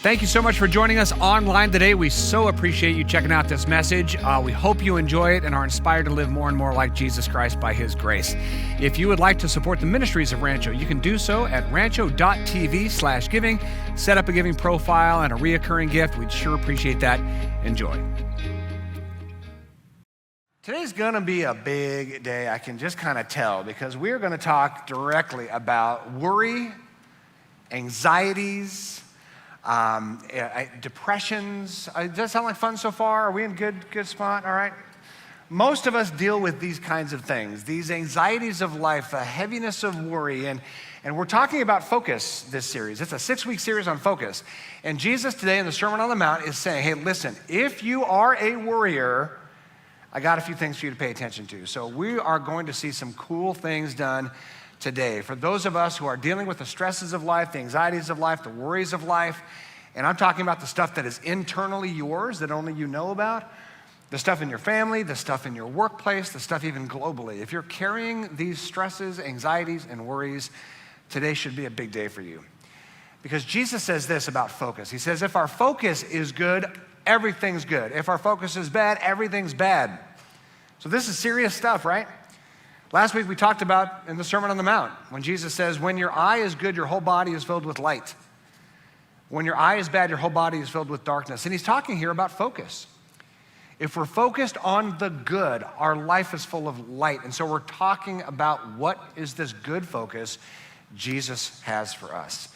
Thank you so much for joining us online today. We so appreciate you checking out this message. We hope you enjoy it and are inspired to live more and more like Jesus Christ by His grace. If you would like to support the ministries of Rancho, you can do so at rancho.tv/giving. Set up a giving profile and a reoccurring gift. We'd sure appreciate that. Enjoy. Today's going to be a big day, I can just kind of tell, because we're going to talk directly about worry, anxieties, depressions. Does that sound like fun so far? Are we in good spot? All right. Most of us deal with these kinds of things, these anxieties of life, the heaviness of worry, and we're talking about focus this series. It's a 6-week series on focus. And Jesus today in the Sermon on the Mount is saying, hey, listen, if you are a worrier, I got a few things for you to pay attention to. So we are going to see some cool things done today. For those of us who are dealing with the stresses of life, the anxieties of life, the worries of life, and I'm talking about the stuff that is internally yours that only you know about, the stuff in your family, the stuff in your workplace, the stuff even globally. If you're carrying these stresses, anxieties, and worries, today should be a big day for you. Because Jesus says this about focus. He says, if our focus is good, everything's good. If our focus is bad, everything's bad. So this is serious stuff, right? Last week we talked about in the Sermon on the Mount, when Jesus says, when your eye is good, your whole body is filled with light. When your eye is bad, your whole body is filled with darkness. And he's talking here about focus. If we're focused on the good, our life is full of light. And so we're talking about what is this good focus Jesus has for us.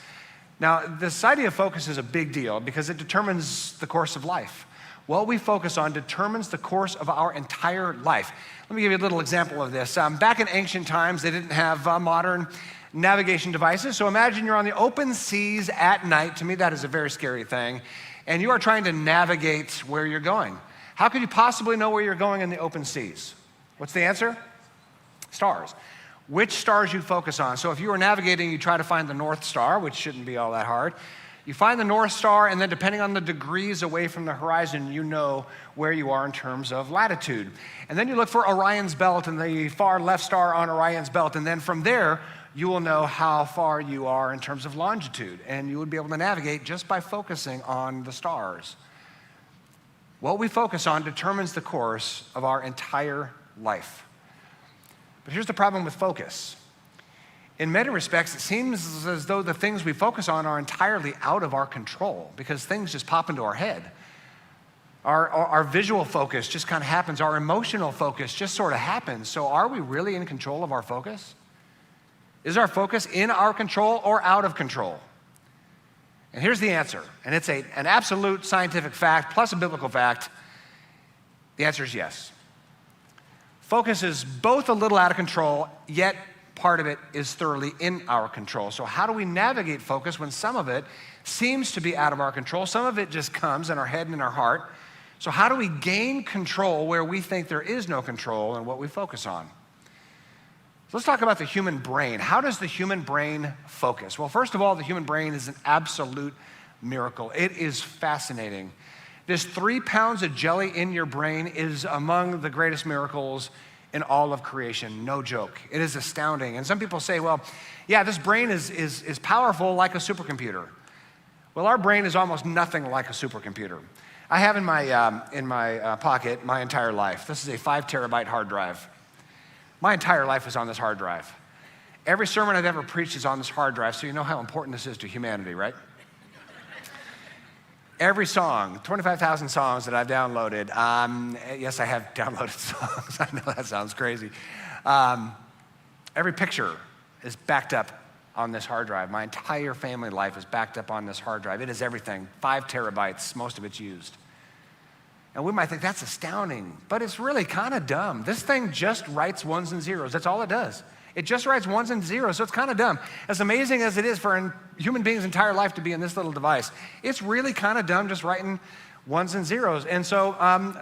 Now, this idea of focus is a big deal because it determines the course of life. What we focus on determines the course of our entire life. Let me give you a little example of this. Back in ancient times, they didn't have modern navigation devices. So imagine you're on the open seas at night. To me, that is a very scary thing. And you are trying to navigate where you're going. How could you possibly know where you're going in the open seas? What's the answer? Stars. Which stars you focus on. So if you were navigating, you try to find the North Star, which shouldn't be all that hard. You find the North Star, and then depending on the degrees away from the horizon, you know where you are in terms of latitude. And then you look for Orion's belt and the far left star on Orion's belt. And then from there, you will know how far you are in terms of longitude. And you would be able to navigate just by focusing on the stars. What we focus on determines the course of our entire life. But here's the problem with focus. In many respects, it seems as though the things we focus on are entirely out of our control because things just pop into our head. Our visual focus just kind of happens. Our emotional focus just sort of happens. So are we really in control of our focus? Is our focus in our control or out of control? And here's the answer. And it's an absolute scientific fact plus a biblical fact. The answer is yes. Focus is both a little out of control, yet part of it is thoroughly in our control. So how do we navigate focus when some of it seems to be out of our control? Some of it just comes in our head and in our heart. So how do we gain control where we think there is no control in what we focus on? So let's talk about the human brain. How does the human brain focus? Well, first of all, the human brain is an absolute miracle. It is fascinating. This 3 pounds of jelly in your brain is among the greatest miracles in all of creation, no joke. It is astounding. And some people say, well, yeah, this brain is powerful like a supercomputer. Well, our brain is almost nothing like a supercomputer. I have in my pocket my entire life. This is a 5 terabyte hard drive. My entire life is on this hard drive. Every sermon I've ever preached is on this hard drive, so you know how important this is to humanity, right? Every song, 25,000 songs that I've downloaded. Yes, I have downloaded songs. I know that sounds crazy. Every picture is backed up on this hard drive. My entire family life is backed up on this hard drive. It is everything, 5 terabytes, most of it's used. And we might think that's astounding, but it's really kind of dumb. This thing just writes ones and zeros. That's all it does. It just writes ones and zeros, so it's kind of dumb. As amazing as it is for a human being's entire life to be in this little device, it's really kind of dumb just writing ones and zeros. And so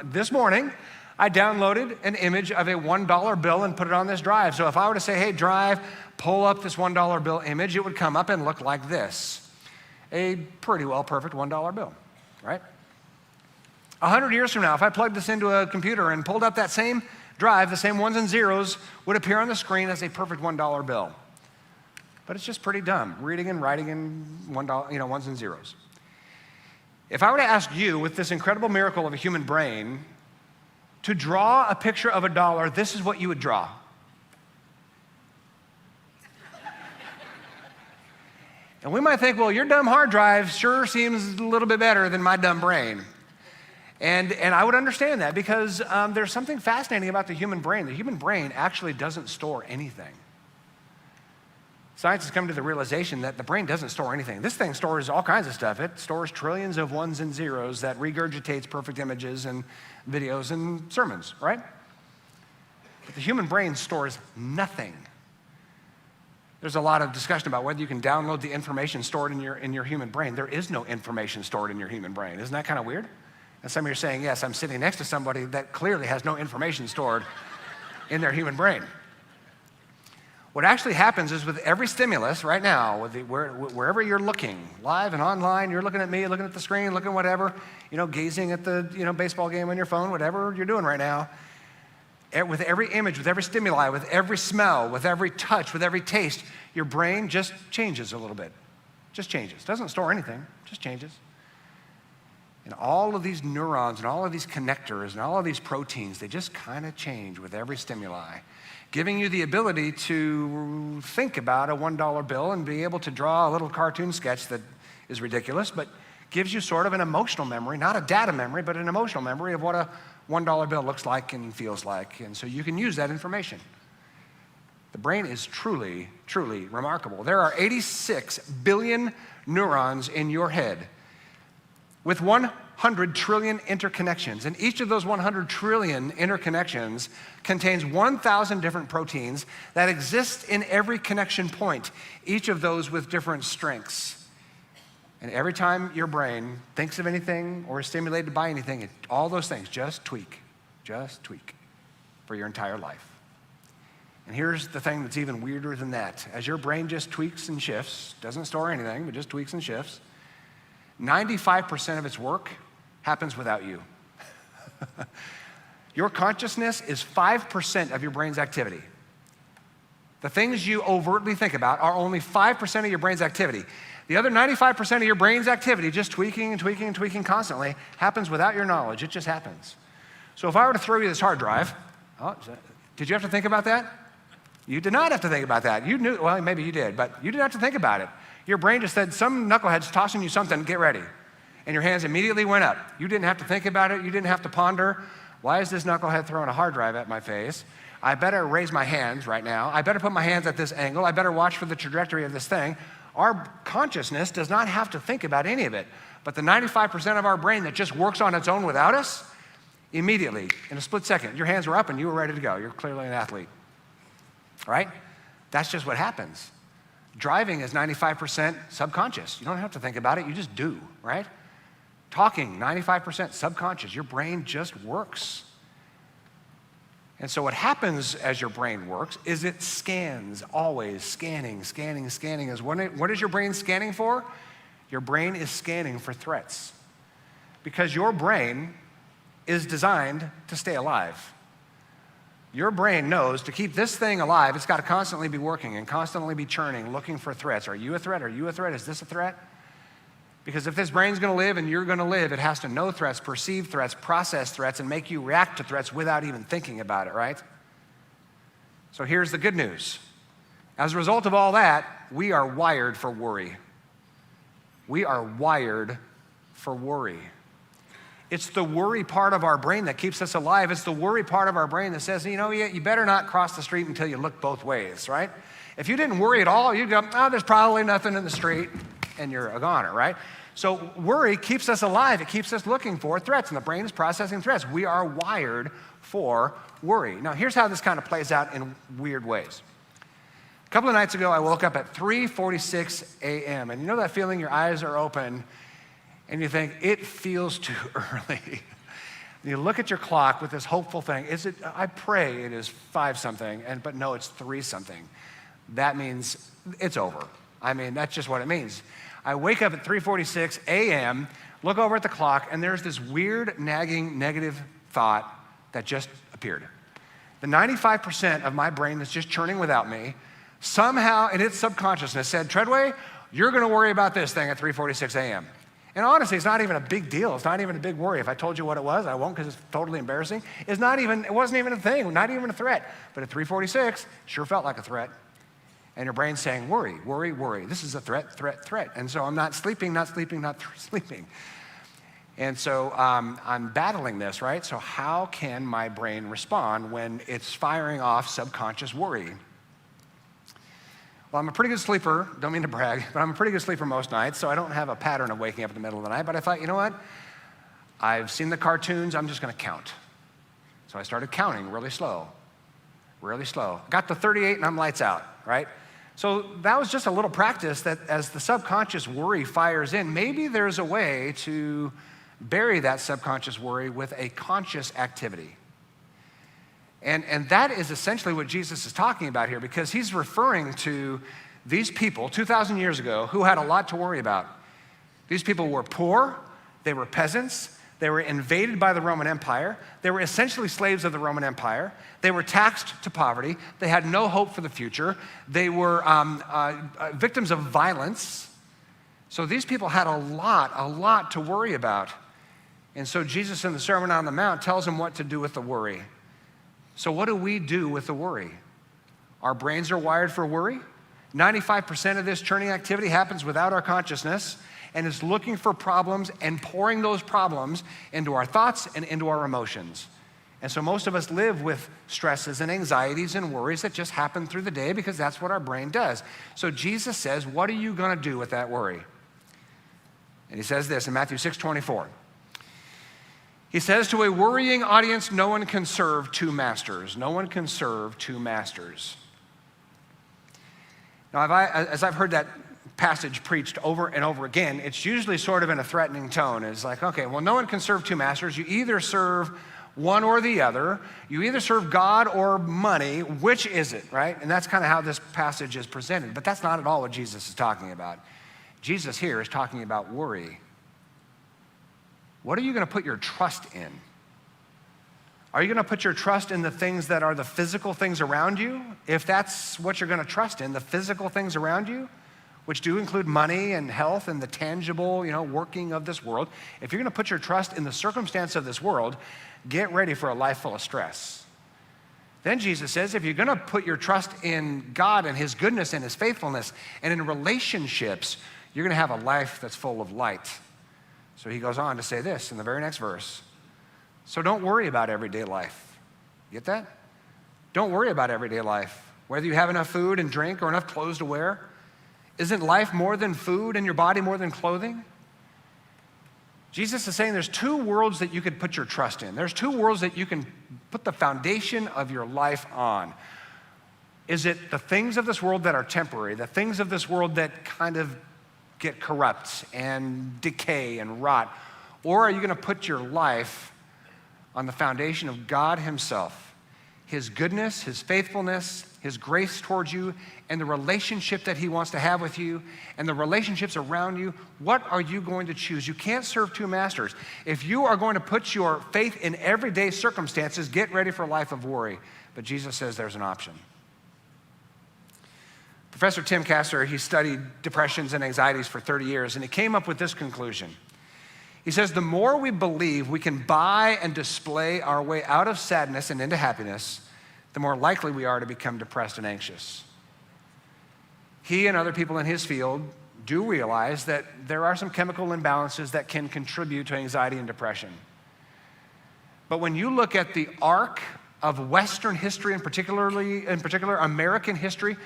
this morning, I downloaded an image of a $1 bill and put it on this drive. So if I were to say, hey, drive, pull up this $1 bill image, it would come up and look like this. A pretty well perfect $1 bill, right? 100 years from now, if I plugged this into a computer and pulled up that same drive, the same ones and zeros would appear on the screen as a perfect $1 bill. But it's just pretty dumb, reading and writing in $1, ones and zeros. If I were to ask you, with this incredible miracle of a human brain, to draw a picture of a dollar, this is what you would draw. And we might think, well, your dumb hard drive sure seems a little bit better than my dumb brain. And I would understand that because there's something fascinating about the human brain. The human brain actually doesn't store anything. Science has come to the realization that the brain doesn't store anything. This thing stores all kinds of stuff. It stores trillions of ones and zeros that regurgitates perfect images and videos and sermons, right? But the human brain stores nothing. There's a lot of discussion about whether you can download the information stored in your human brain. There is no information stored in your human brain. Isn't that kind of weird? And some of you are saying, yes, I'm sitting next to somebody that clearly has no information stored in their human brain. What actually happens is with every stimulus right now, wherever you're looking, live and online, you're looking at me, looking at the screen, looking whatever, gazing at the baseball game on your phone, whatever you're doing right now, with every image, with every stimuli, with every smell, with every touch, with every taste, your brain just changes a little bit. Just changes. Doesn't store anything, just changes. And all of these neurons and all of these connectors and all of these proteins, they just kind of change with every stimuli, giving you the ability to think about a $1 bill and be able to draw a little cartoon sketch that is ridiculous, but gives you sort of an emotional memory, not a data memory, but an emotional memory of what a $1 bill looks like and feels like. And so you can use that information. The brain is truly, truly remarkable. There are 86 billion neurons in your head with 100 trillion interconnections. And each of those 100 trillion interconnections contains 1,000 different proteins that exist in every connection point, each of those with different strengths. And every time your brain thinks of anything or is stimulated by anything, all those things just tweak for your entire life. And here's the thing that's even weirder than that. As your brain just tweaks and shifts, doesn't store anything, but just tweaks and shifts, 95% of its work happens without you. Your consciousness is 5% of your brain's activity. The things you overtly think about are only 5% of your brain's activity. The other 95% of your brain's activity, just tweaking and tweaking and tweaking constantly, happens without your knowledge. It just happens. So if I were to throw you this hard drive, did you have to think about that? You did not have to think about that. You knew, well, maybe you did, but you didn't have to think about it. Your brain just said, some knucklehead's tossing you something, get ready. And your hands immediately went up. You didn't have to think about it. You didn't have to ponder, why is this knucklehead throwing a hard drive at my face? I better raise my hands right now. I better put my hands at this angle. I better watch for the trajectory of this thing. Our consciousness does not have to think about any of it. But the 95% of our brain that just works on its own without us, immediately, in a split second, your hands were up and you were ready to go. You're clearly an athlete, right? That's just what happens. Driving is 95% subconscious. You don't have to think about it, you just do, right? Talking, 95% subconscious. Your brain just works. And so what happens as your brain works is it scans, always scanning. Is what is your brain scanning for? Your brain is scanning for threats. Because your brain is designed to stay alive. Your brain knows to keep this thing alive, it's got to constantly be working and constantly be churning, looking for threats. Are you a threat? Are you a threat? Is this a threat? Because if this brain's going to live and you're going to live, it has to know threats, perceive threats, process threats, and make you react to threats without even thinking about it, right? So here's the good news. As a result of all that, we are wired for worry. We are wired for worry. It's the worry part of our brain that keeps us alive. It's the worry part of our brain that says, you better not cross the street until you look both ways, right? If you didn't worry at all, you'd go, there's probably nothing in the street, and you're a goner, right? So worry keeps us alive. It keeps us looking for threats, and the brain is processing threats. We are wired for worry. Now, here's how this kind of plays out in weird ways. A couple of nights ago, I woke up at 3:46 a.m., and you know that feeling your eyes are open, and you think, it feels too early. And you look at your clock with this hopeful thing. I pray it is 5-something, but no, it's 3-something. That means it's over. That's just what it means. I wake up at 3:46 a.m., look over at the clock, and there's this weird, nagging, negative thought that just appeared. The 95% of my brain that's just churning without me, somehow in its subconsciousness said, Treadway, you're going to worry about this thing at 3:46 a.m. And honestly, it's not even a big deal. It's not even a big worry. If I told you what it was, I won't because it's totally embarrassing. It wasn't even a thing, not even a threat. But at 3:46, sure felt like a threat. And your brain's saying, worry, worry, worry. This is a threat, threat, threat. And so I'm not sleeping, not sleeping, not sleeping. And so I'm battling this, right? So how can my brain respond when it's firing off subconscious worry? Well, I'm a pretty good sleeper. Don't mean to brag, but I'm a pretty good sleeper most nights, so I don't have a pattern of waking up in the middle of the night. But I thought, you know what? I've seen the cartoons. I'm just going to count. So I started counting really slow, really slow. Got to 38 and I'm lights out, right? So that was just a little practice that as the subconscious worry fires in, maybe there's a way to bury that subconscious worry with a conscious activity. And that is essentially what Jesus is talking about here, because he's referring to these people 2,000 years ago who had a lot to worry about. These people were poor, they were peasants, they were invaded by the Roman Empire, they were essentially slaves of the Roman Empire, they were taxed to poverty, they had no hope for the future, they were victims of violence. So these people had a lot to worry about. And so Jesus in the Sermon on the Mount tells them what to do with the worry. So what do we do with the worry? Our brains are wired for worry. 95% of this churning activity happens without our consciousness and is looking for problems and pouring those problems into our thoughts and into our emotions. And so most of us live with stresses and anxieties and worries that just happen through the day because that's what our brain does. So Jesus says, what are you going to do with that worry? And he says this in Matthew 6:24. He says, to a worrying audience, no one can serve two masters. No one can serve two masters. Now, as I've heard that passage preached over and over again, it's usually sort of in a threatening tone. It's like, okay, well, no one can serve two masters. You either serve one or the other. You either serve God or money. Which is it, right? And that's kind of how this passage is presented. But that's not at all what Jesus is talking about. Jesus here is talking about worry. What are you going to put your trust in? Are you going to put your trust in the things that are the physical things around you? If that's what you're going to trust in, the physical things around you, which do include money and health and the tangible, working of this world. If you're going to put your trust in the circumstance of this world, get ready for a life full of stress. Then Jesus says, if you're going to put your trust in God and his goodness and his faithfulness and in relationships, you're going to have a life that's full of light. So he goes on to say this in the very next verse. So don't worry about everyday life. Get that? Don't worry about everyday life. Whether you have enough food and drink or enough clothes to wear. Isn't life more than food and your body more than clothing? Jesus is saying there's two worlds that you could put your trust in. There's two worlds that you can put the foundation of your life on. Is it the things of this world that are temporary, the things of this world that kind of get corrupt and decay and rot? Or are you going to put your life on the foundation of God himself, his goodness, his faithfulness, his grace towards you, and the relationship that he wants to have with you, and the relationships around you? What are you going to choose? You can't serve two masters. If you are going to put your faith in everyday circumstances, get ready for a life of worry. But Jesus says there's an option. Professor Tim Kasser, he studied depressions and anxieties for 30 years, and he came up with this conclusion. He says, the more we believe we can buy and display our way out of sadness and into happiness, the more likely we are to become depressed and anxious. He and other people in his field do realize that there are some chemical imbalances that can contribute to anxiety and depression. But when you look at the arc of Western history, and particular American history,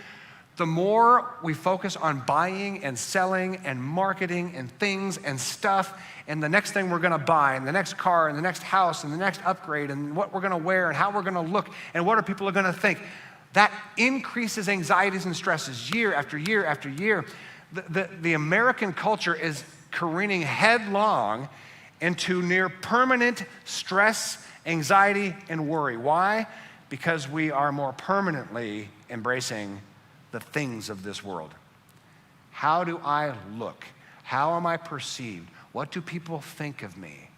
the more we focus on buying and selling and marketing and things and stuff and the next thing we're going to buy and the next car and the next house and the next upgrade and what we're going to wear and how we're going to look and what are people going to think, that increases anxieties and stresses year after year after year. The American culture is careening headlong into near permanent stress, anxiety, and worry. Why? Because we are more permanently embracing the things of this world. How do I look? How am I perceived? What do people think of me?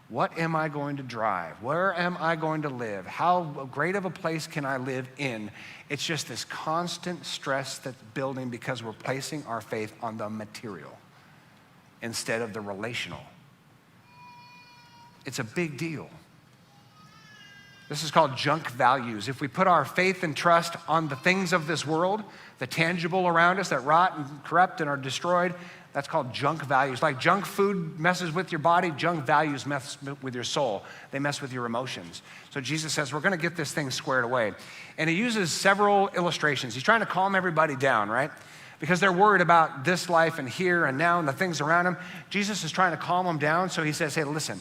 What am I going to drive? Where am I going to live? How great of a place can I live in? It's just this constant stress that's building because we're placing our faith on the material instead of the relational. It's a big deal. This is called junk values. If we put our faith and trust on the things of this world, the tangible around us that rot and corrupt and are destroyed, that's called junk values. Like junk food messes with your body, junk values mess with your soul. They mess with your emotions. So Jesus says, we're going to get this thing squared away. And he uses several illustrations. He's trying to calm everybody down, right? Because they're worried about this life and here and now and the things around them. Jesus is trying to calm them down. So he says, hey, listen,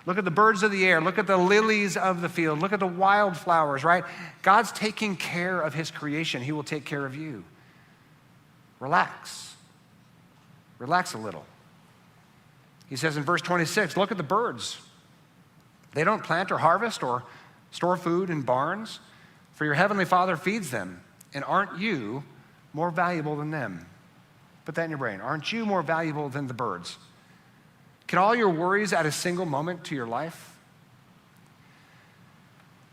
look at the birds of the air. Look at the lilies of the field. Look at the wildflowers, right? God's taking care of his creation. He will take care of you. Relax. Relax a little. He says in verse 26, look at the birds. They don't plant or harvest or store food in barns, for your heavenly Father feeds them. And aren't you more valuable than them? Put that in your brain. Aren't you more valuable than the birds? Can all your worries add a single moment to your life?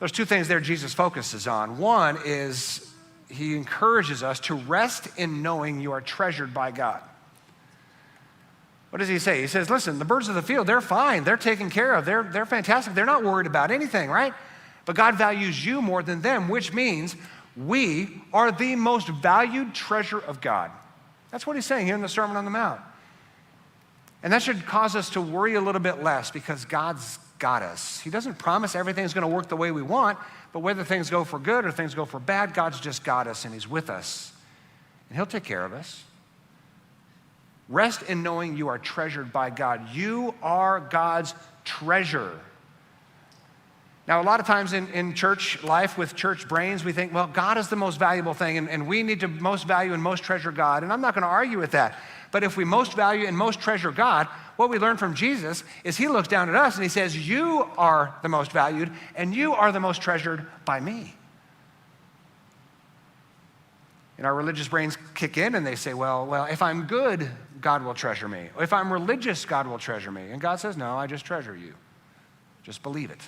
There's two things there Jesus focuses on. One is he encourages us to rest in knowing you are treasured by God. What does he say? He says, listen, the birds of the field, they're fine. They're taken care of. They're fantastic. They're not worried about anything, right? But God values you more than them, which means we are the most valued treasure of God. That's what he's saying here in the Sermon on the Mount. And that should cause us to worry a little bit less because God's got us. He doesn't promise everything's going to work the way we want, but whether things go for good or things go for bad, God's just got us and he's with us. And he'll take care of us. Rest in knowing you are treasured by God. You are God's treasure. Now, a lot of times in church life with church brains, we think, well, God is the most valuable thing, and we need to most value and most treasure God. And I'm not going to argue with that. But if we most value and most treasure God, what we learn from Jesus is he looks down at us and he says, you are the most valued and you are the most treasured by me. And our religious brains kick in and they say, well, if I'm good, God will treasure me. If I'm religious, God will treasure me. And God says, no, I just treasure you. Just believe it.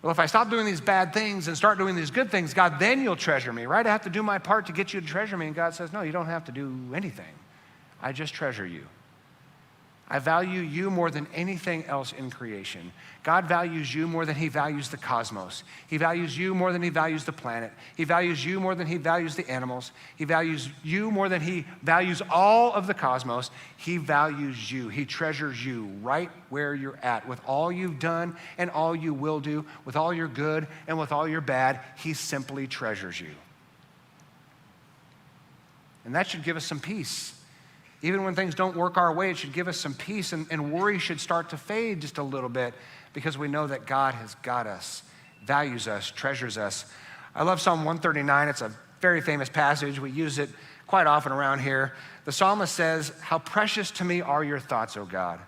Well, if I stop doing these bad things and start doing these good things, God, then you'll treasure me, right? I have to do my part to get you to treasure me. And God says, no, you don't have to do anything. I just treasure you. I value you more than anything else in creation. God values you more than he values the cosmos. He values you more than he values the planet. He values you more than he values the animals. He values you more than he values all of the cosmos. He values you. He treasures you right where you're at with all you've done and all you will do, with all your good and with all your bad. He simply treasures you. And that should give us some peace. Even when things don't work our way, it should give us some peace, and worry should start to fade just a little bit because we know that God has got us, values us, treasures us. I love Psalm 139. It's a very famous passage. We use it quite often around here. The psalmist says, how precious to me are your thoughts, O God.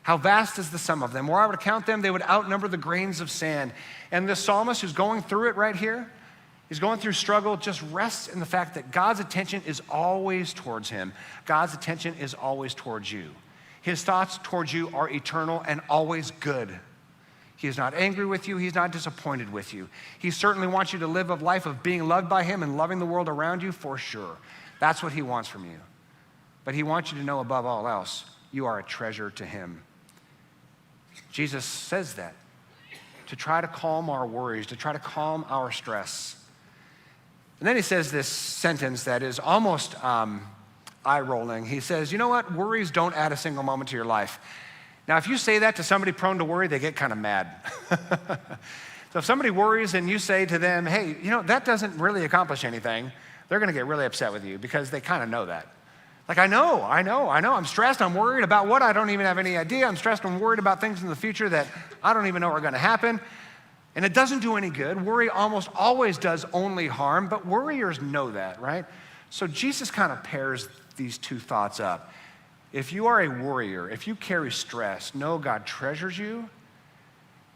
How vast is the sum of them. Were I were to count them, they would outnumber the grains of sand. And this psalmist who's going through it right here, he's going through struggle, just rests in the fact that God's attention is always towards him. God's attention is always towards you. His thoughts towards you are eternal and always good. He is not angry with you. He's not disappointed with you. He certainly wants you to live a life of being loved by him and loving the world around you for sure. That's what he wants from you. But he wants you to know above all else, you are a treasure to him. Jesus says that to try to calm our worries, to try to calm our stress. And then he says this sentence that is almost eye-rolling. He says, you know what? Worries don't add a single moment to your life. Now, if you say that to somebody prone to worry, they get kind of mad. So if somebody worries and you say to them, hey, you know, that doesn't really accomplish anything, they're going to get really upset with you because they kind of know that. Like, I know. I'm stressed. I'm worried about what I don't even have any idea. I'm stressed. I'm worried about things in the future that I don't even know are going to happen. And it doesn't do any good. Worry almost always does only harm, but worriers know that, right? So Jesus kind of pairs these two thoughts up. If you are a worrier, if you carry stress, know God treasures you.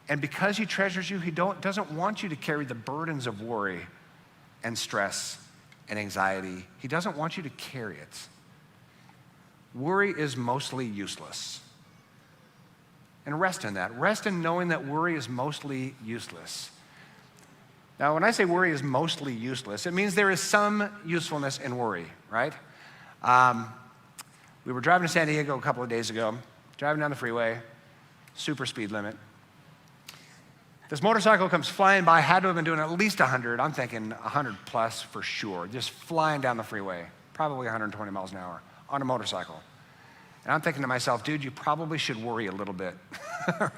And because he treasures you, he doesn't want you to carry the burdens of worry and stress and anxiety. He doesn't want you to carry it. Worry is mostly useless. And rest in that. Rest in knowing that worry is mostly useless. Now, when I say worry is mostly useless, it means there is some usefulness in worry, right? We were driving to San Diego a couple of days ago, driving down the freeway, super speed limit. This motorcycle comes flying by, had to have been doing at least 100. I'm thinking 100 plus for sure, just flying down the freeway, probably 120 miles an hour on a motorcycle. And I'm thinking to myself, dude, you probably should worry a little bit,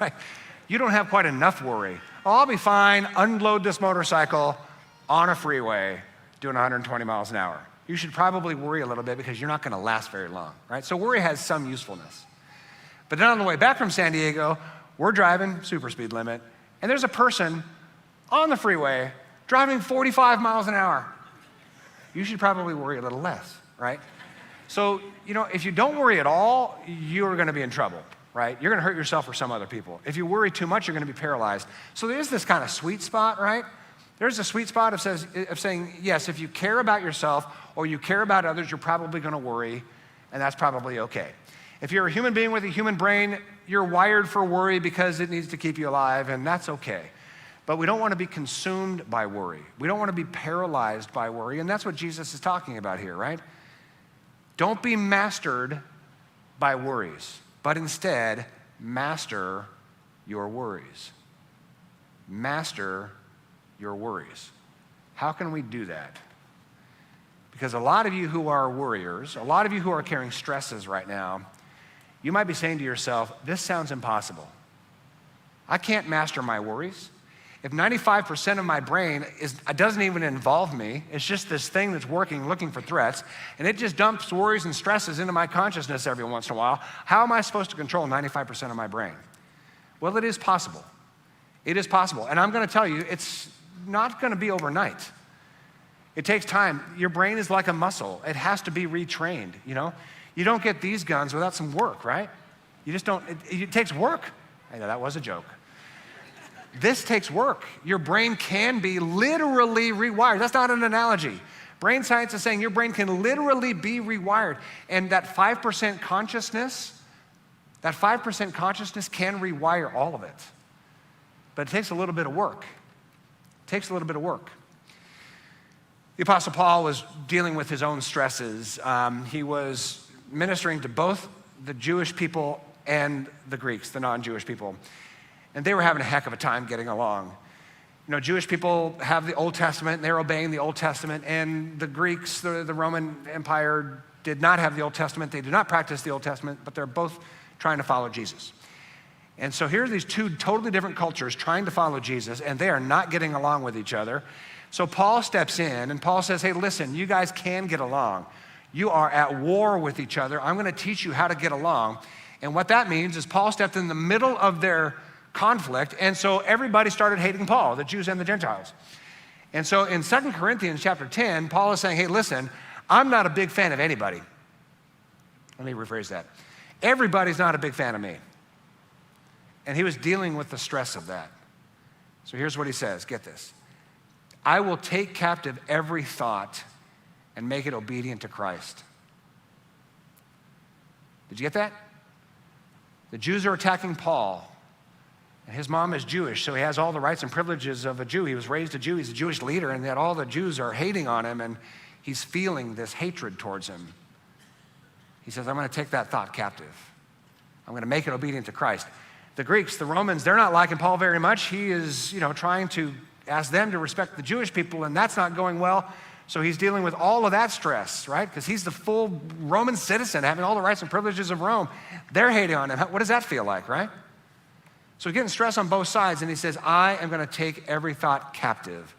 right? You don't have quite enough worry. Oh, I'll be fine, unload this motorcycle on a freeway doing 120 miles an hour. You should probably worry a little bit because you're not gonna last very long, right? So worry has some usefulness. But then on the way back from San Diego, we're driving, super speed limit, and there's a person on the freeway driving 45 miles an hour. You should probably worry a little less, right? So, if you don't worry at all, you're gonna be in trouble, right? You're gonna hurt yourself or some other people. If you worry too much, you're gonna be paralyzed. So there's this kind of sweet spot, right? There's a sweet spot of saying, yes, if you care about yourself or you care about others, you're probably gonna worry, and that's probably okay. If you're a human being with a human brain, you're wired for worry because it needs to keep you alive, and that's okay. But we don't wanna be consumed by worry. We don't wanna be paralyzed by worry, and that's what Jesus is talking about here, right? Don't be mastered by worries, but instead, master your worries. Master your worries. How can we do that? Because a lot of you who are worriers, a lot of you who are carrying stresses right now, you might be saying to yourself, this sounds impossible. I can't master my worries. If 95% of my brain doesn't even involve me, it's just this thing that's working, looking for threats, and it just dumps worries and stresses into my consciousness every once in a while, how am I supposed to control 95% of my brain? Well, it is possible. It is possible. And I'm gonna tell you, it's not gonna be overnight. It takes time. Your brain is like a muscle. It has to be retrained, You don't get these guns without some work, right? You just don't, it takes work. I know that was a joke. This takes work. Your brain can be literally rewired. That's not an analogy. Brain science is saying your brain can literally be rewired. And that 5% consciousness can rewire all of it. But it takes a little bit of work. It takes a little bit of work. The Apostle Paul was dealing with his own stresses. He was ministering to both the Jewish people and the Greeks, the non-Jewish people. And they were having a heck of a time getting along. Jewish people have the Old Testament, and they're obeying the Old Testament, and the Greeks, the Roman Empire, did not have the Old Testament. They did not practice the Old Testament, but they're both trying to follow Jesus. And so here are these two totally different cultures trying to follow Jesus, and they are not getting along with each other. So Paul steps in, and Paul says, hey, listen, you guys can get along. You are at war with each other. I'm gonna teach you how to get along. And what that means is Paul stepped in the middle of their conflict, and so everybody started hating Paul, the Jews and the Gentiles. And so in 2 Corinthians chapter 10, Paul is saying, hey, listen, I'm not a big fan of anybody. Let me rephrase that. Everybody's not a big fan of me. And he was dealing with the stress of that. So here's what he says, get this. I will take captive every thought and make it obedient to Christ. Did you get that? The Jews are attacking Paul. And his mom is Jewish, so he has all the rights and privileges of a Jew. He was raised a Jew, he's a Jewish leader, and yet all the Jews are hating on him, and he's feeling this hatred towards him. He says, I'm gonna take that thought captive. I'm gonna make it obedient to Christ. The Greeks, the Romans, they're not liking Paul very much. He is, trying to ask them to respect the Jewish people, and that's not going well. So he's dealing with all of that stress, right? Because he's the full Roman citizen, having all the rights and privileges of Rome. They're hating on him. What does that feel like, right? So he's getting stress on both sides, and he says, I am gonna take every thought captive.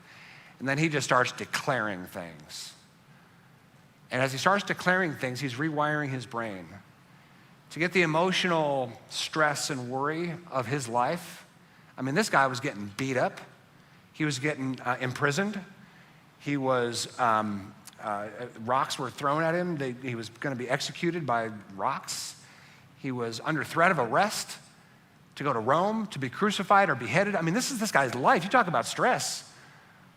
And then he just starts declaring things. And as he starts declaring things, he's rewiring his brain to get the emotional stress and worry of his life. I mean, this guy was getting beat up. He was getting imprisoned. He was, rocks were thrown at him. He was gonna be executed by rocks. He was under threat of arrest to go to Rome, to be crucified or beheaded. I mean, this is this guy's life. You talk about stress.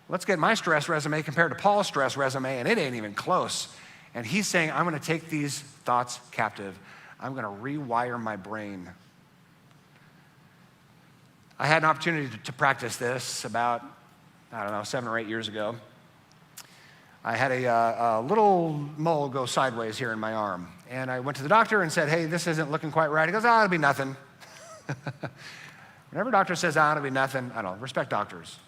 Let's get my stress resume compared to Paul's stress resume, and it ain't even close. And he's saying, I'm gonna take these thoughts captive. I'm gonna rewire my brain. I had an opportunity to practice this about, 7 or 8 years ago. I had a little mole go sideways here in my arm. And I went to the doctor and said, hey, this isn't looking quite right. He goes, it'll be nothing. Whenever a doctor says, it'll be nothing, I don't know, respect doctors.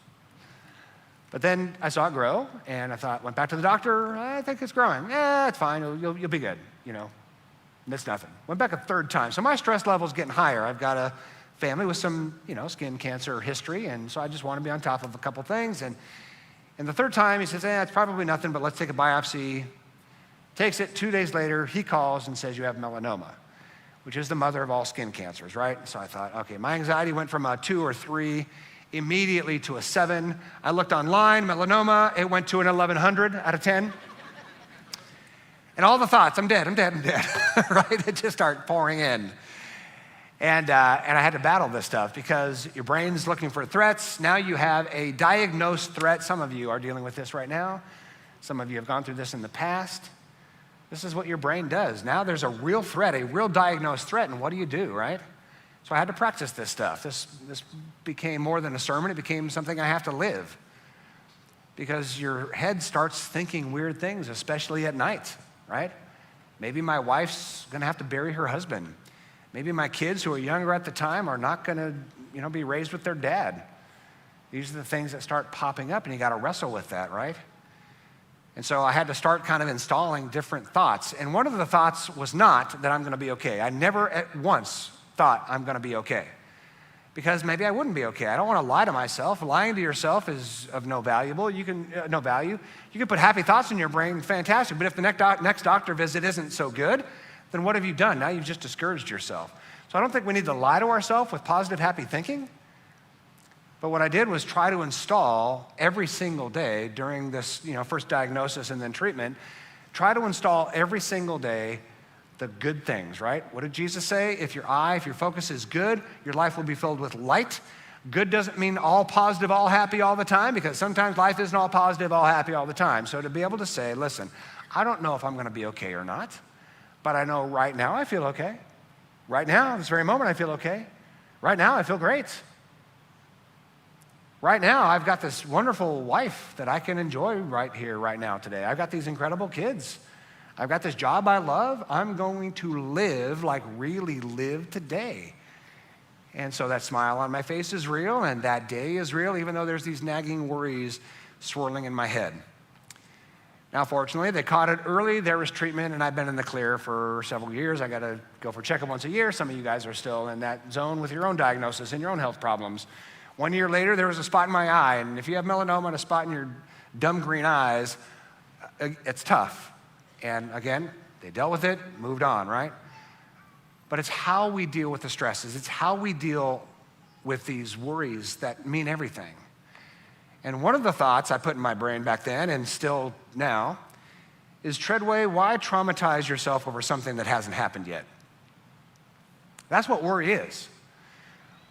But then I saw it grow, and I thought, went back to the doctor, I think it's growing. Yeah, it's fine, you'll be good, It's nothing. Went back a third time. So my stress level's getting higher. I've got a family with some, skin cancer history, and so I just want to be on top of a couple things. And the third time, he says, it's probably nothing, but let's take a biopsy. Takes it, 2 days later, he calls and says, you have melanoma, which is the mother of all skin cancers, right? So I thought, okay, my anxiety went from a 2 or 3 immediately to a 7. I looked online, melanoma, it went to an 1100 out of 10. And all the thoughts, I'm dead, right? It just start pouring in. And I had to battle this stuff because your brain's looking for threats. Now you have a diagnosed threat. Some of you are dealing with this right now. Some of you have gone through this in the past. This is what your brain does. Now there's a real threat, a real diagnosed threat, and what do you do, right? So I had to practice this stuff. This became more than a sermon. It became something I have to live because your head starts thinking weird things, especially at night, right? Maybe my wife's gonna have to bury her husband. Maybe my kids who are younger at the time are not gonna, be raised with their dad. These are the things that start popping up, and you gotta wrestle with that, right? And so I had to start kind of installing different thoughts. And one of the thoughts was not that I'm gonna be okay. I never at once thought I'm gonna be okay, because maybe I wouldn't be okay. I don't wanna lie to myself. Lying to yourself is of no value. You can put happy thoughts in your brain, fantastic, but if the next doctor visit isn't so good, then what have you done? Now you've just discouraged yourself. So I don't think we need to lie to ourselves with positive, happy thinking. But what I did was try to install every single day during this, first diagnosis and then treatment, try to install every single day the good things, right? What did Jesus say? If your focus is good, your life will be filled with light. Good doesn't mean all positive, all happy all the time, because sometimes life isn't all positive, all happy all the time. So to be able to say, listen, I don't know if I'm gonna be okay or not, but I know right now I feel okay. Right now, this very moment, I feel okay. Right now, I feel great. Right now, I've got this wonderful wife that I can enjoy right here, right now, today. I've got these incredible kids. I've got this job I love. I'm going to live, really live today. And so that smile on my face is real, and that day is real, even though there's these nagging worries swirling in my head. Now, fortunately, they caught it early. There was treatment, and I've been in the clear for several years. I got to go for a checkup once a year. Some of you guys are still in that zone with your own diagnosis and your own health problems. 1 year later, there was a spot in my eye, and if you have melanoma and a spot in your dumb green eyes, it's tough. And again, they dealt with it, moved on, right? But it's how we deal with the stresses. It's how we deal with these worries that mean everything. And one of the thoughts I put in my brain back then, and still now, is Treadway, why traumatize yourself over something that hasn't happened yet? That's what worry is.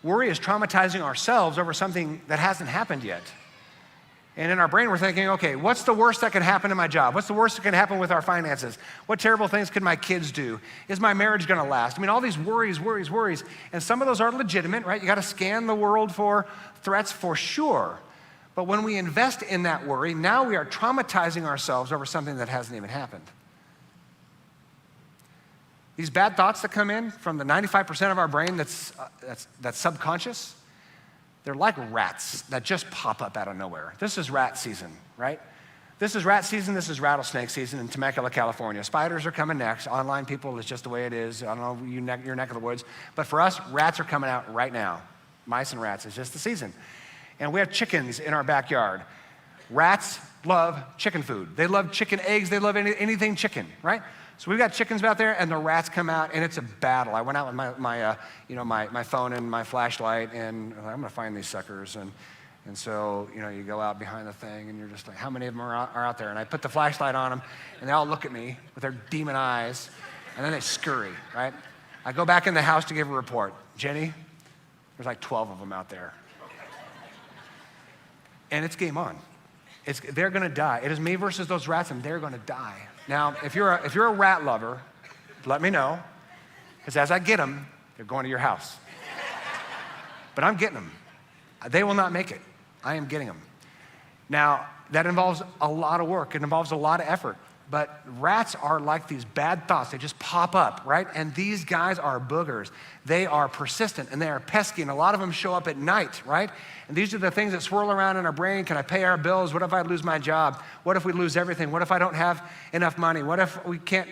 Worry is traumatizing ourselves over something that hasn't happened yet. And in our brain, we're thinking, okay, what's the worst that can happen in my job? What's the worst that can happen with our finances? What terrible things could my kids do? Is my marriage gonna last? I mean, all these worries. And some of those are legitimate, right? You gotta scan the world for threats for sure. But when we invest in that worry, now we are traumatizing ourselves over something that hasn't even happened. These bad thoughts that come in from the 95% of our brain that's subconscious, they're like rats that just pop up out of nowhere. This is rat season, right? This is rat season, this is rattlesnake season in Temecula, California. Spiders are coming next. Online people, it's just the way it is. I don't know your neck of the woods. But for us, rats are coming out right now. Mice and rats, it's just the season. And we have chickens in our backyard. Rats love chicken food. They love chicken eggs, they love anything chicken, right? So we've got chickens out there, and the rats come out, and it's a battle. I went out with my phone and my flashlight, and I'm gonna find these suckers. And so, you go out behind the thing, and you're just like, how many of them are out there? And I put the flashlight on them, and they all look at me with their demon eyes, and then they scurry, right? I go back in the house to give a report. Jenny, there's like 12 of them out there. And it's game on. They're gonna die. It is me versus those rats, and they're gonna die. Now, if you're a rat lover, let me know, because as I get them, they're going to your house. But I'm getting them. They will not make it. I am getting them. Now, that involves a lot of work. It involves a lot of effort. But rats are like these bad thoughts. They just pop up, right? And these guys are boogers. They are persistent and they are pesky, and a lot of them show up at night, right? And these are the things that swirl around in our brain. Can I pay our bills? What if I lose my job? What if we lose everything? What if I don't have enough money? What if we can't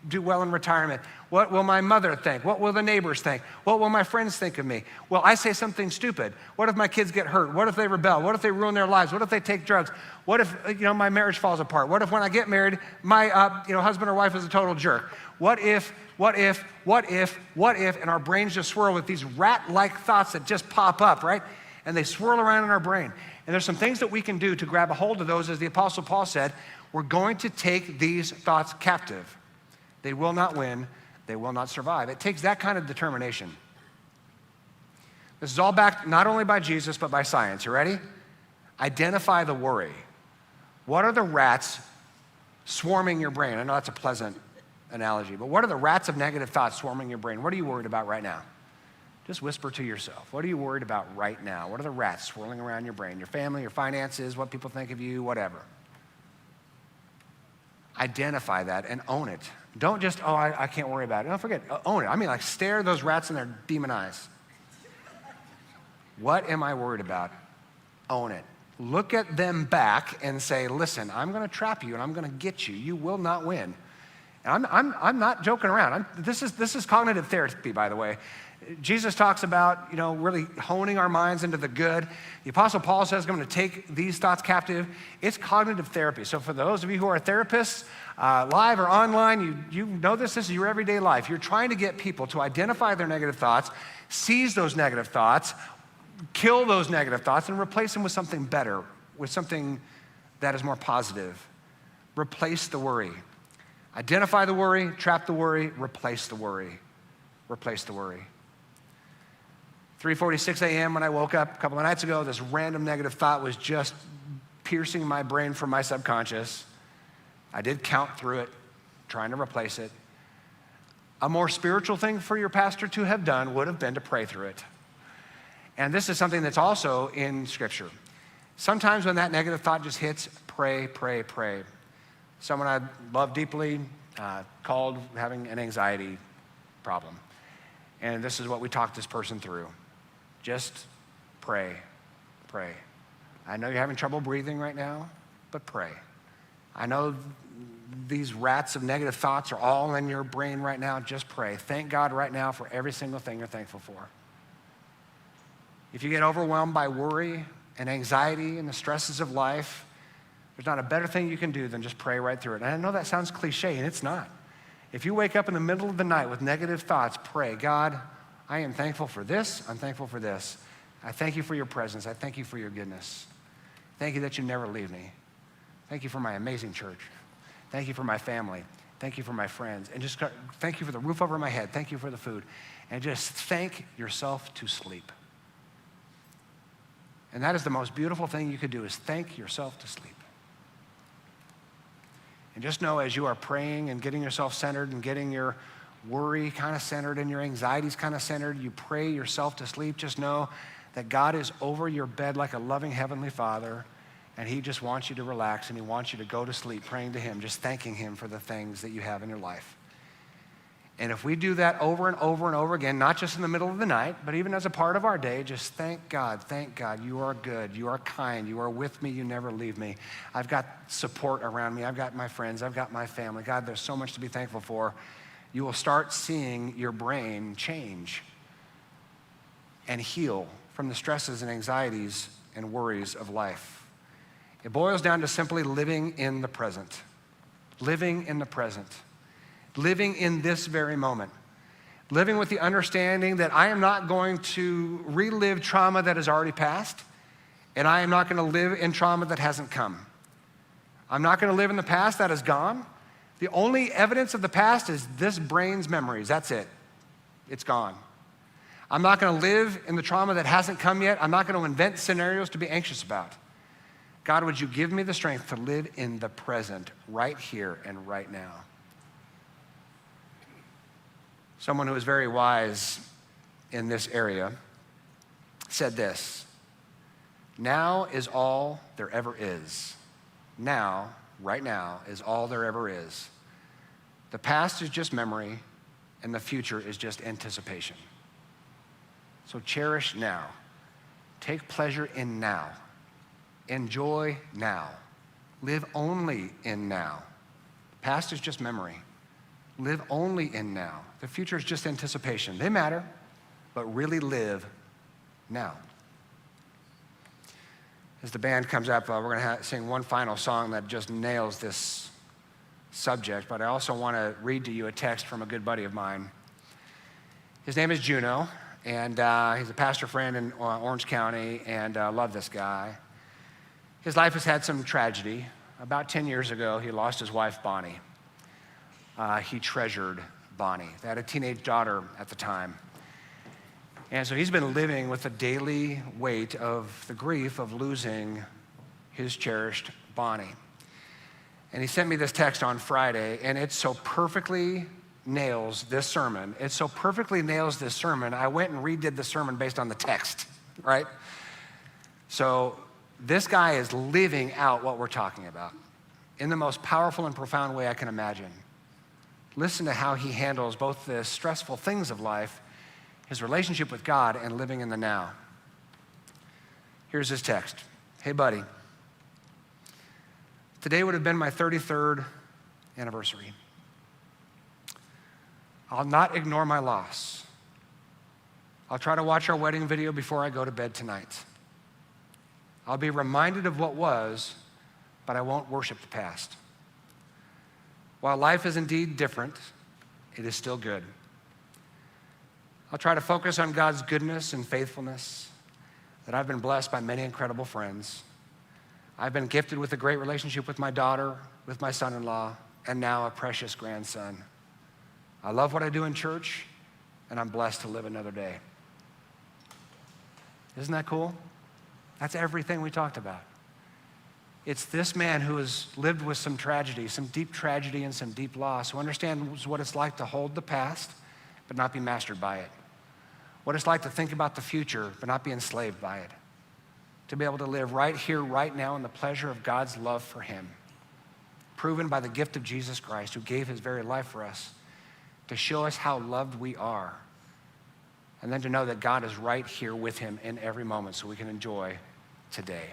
do well in retirement? What will my mother think? What will the neighbors think? What will my friends think of me? Well, I say something stupid. What if my kids get hurt? What if they rebel? What if they ruin their lives? What if they take drugs? What if, my marriage falls apart? What if when I get married, my husband or wife is a total jerk? What if, and our brains just swirl with these rat-like thoughts that just pop up, right? And they swirl around in our brain. And there's some things that we can do to grab a hold of those. As the Apostle Paul said, we're going to take these thoughts captive. They will not win. They will not survive. It takes that kind of determination. This is all backed not only by Jesus, but by science. You ready? Identify the worry. What are the rats swarming your brain? I know that's a pleasant analogy, but what are the rats of negative thoughts swarming your brain? What are you worried about right now? Just whisper to yourself. What are you worried about right now? What are the rats swirling around your brain? Your family, your finances, what people think of you, whatever. Identify that and own it. Don't just, I can't worry about it. Don't forget, own it. I mean, like stare those rats in their demon eyes. What am I worried about? Own it. Look at them back and say, listen, I'm going to trap you and I'm going to get you. You will not win. And I'm not joking around. This is cognitive therapy, by the way. Jesus talks about, really honing our minds into the good. The Apostle Paul says, I'm going to take these thoughts captive. It's cognitive therapy. So for those of you who are therapists, live or online, you know this is your everyday life. You're trying to get people to identify their negative thoughts, seize those negative thoughts, kill those negative thoughts, and replace them with something better, with something that is more positive. Replace the worry. Identify the worry, trap the worry, replace the worry. Replace the worry. 3:46 a.m. when I woke up a couple of nights ago, this random negative thought was just piercing my brain from my subconscious. I did count through it, trying to replace it. A more spiritual thing for your pastor to have done would have been to pray through it. And this is something that's also in Scripture. Sometimes when that negative thought just hits, pray, pray, pray. Someone I love deeply called having an anxiety problem. And this is what we talked this person through. Just pray, pray. I know you're having trouble breathing right now, but pray. I know these rats of negative thoughts are all in your brain right now. Just pray. Thank God right now for every single thing you're thankful for. If you get overwhelmed by worry and anxiety and the stresses of life, there's not a better thing you can do than just pray right through it. And I know that sounds cliche, and it's not. If you wake up in the middle of the night with negative thoughts, pray, God, I am thankful for this. I'm thankful for this. I thank you for your presence. I thank you for your goodness. Thank you that you never leave me. Thank you for my amazing church. Thank you for my family. Thank you for my friends. And just thank you for the roof over my head. Thank you for the food. And just thank yourself to sleep. And that is the most beautiful thing you could do, is thank yourself to sleep. And just know, as you are praying and getting yourself centered and getting your worry kind of centered and your anxieties kind of centered, you pray yourself to sleep, just know that God is over your bed like a loving Heavenly Father, and He just wants you to relax and He wants you to go to sleep praying to Him, just thanking Him for the things that you have in your life. And if we do that over and over and over again, not just in the middle of the night, but even as a part of our day, just thank God, you are good, you are kind, you are with me, you never leave me. I've got support around me, I've got my friends, I've got my family. God, there's so much to be thankful for. You will start seeing your brain change and heal from the stresses and anxieties and worries of life. It boils down to simply living in the present. Living in the present. Living in this very moment. Living with the understanding that I am not going to relive trauma that has already passed, and I am not going to live in trauma that hasn't come. I'm not going to live in the past that is gone. The only evidence of the past is this brain's memories. That's it. It's gone. I'm not going to live in the trauma that hasn't come yet. I'm not going to invent scenarios to be anxious about. God, would you give me the strength to live in the present, right here and right now? Someone who is very wise in this area said this: now is all there ever is. Now right now is all there ever is. The past is just memory, and the future is just anticipation. So cherish now. Take pleasure in now. Enjoy now. Live only in now. The past is just memory. Live only in now. The future is just anticipation. They matter, but really live now. As the band comes up, we're going to sing one final song that just nails this subject, but I also want to read to you a text from a good buddy of mine. His name is Juno, and he's a pastor friend in Orange County, and I love this guy. His life has had some tragedy. About 10 years ago, he lost his wife, Bonnie. He treasured Bonnie. They had a teenage daughter at the time. And so he's been living with the daily weight of the grief of losing his cherished Bonnie. And he sent me this text on Friday, and it so perfectly nails this sermon. It so perfectly nails this sermon, I went and redid the sermon based on the text, right? So this guy is living out what we're talking about in the most powerful and profound way I can imagine. Listen to how he handles both the stressful things of life, his relationship with God, and living in the now. Here's his text. Hey, buddy. Today would have been my 33rd anniversary. I'll not ignore my loss. I'll try to watch our wedding video before I go to bed tonight. I'll be reminded of what was, but I won't worship the past. While life is indeed different, it is still good. I'll try to focus on God's goodness and faithfulness, that I've been blessed by many incredible friends. I've been gifted with a great relationship with my daughter, with my son-in-law, and now a precious grandson. I love what I do in church, and I'm blessed to live another day. Isn't that cool? That's everything we talked about. It's this man who has lived with some tragedy, some deep tragedy and some deep loss, who understands what it's like to hold the past, but not be mastered by it. What it's like to think about the future, but not be enslaved by it. To be able to live right here, right now, in the pleasure of God's love for him, proven by the gift of Jesus Christ, who gave his very life for us, to show us how loved we are, and then to know that God is right here with him in every moment so we can enjoy today.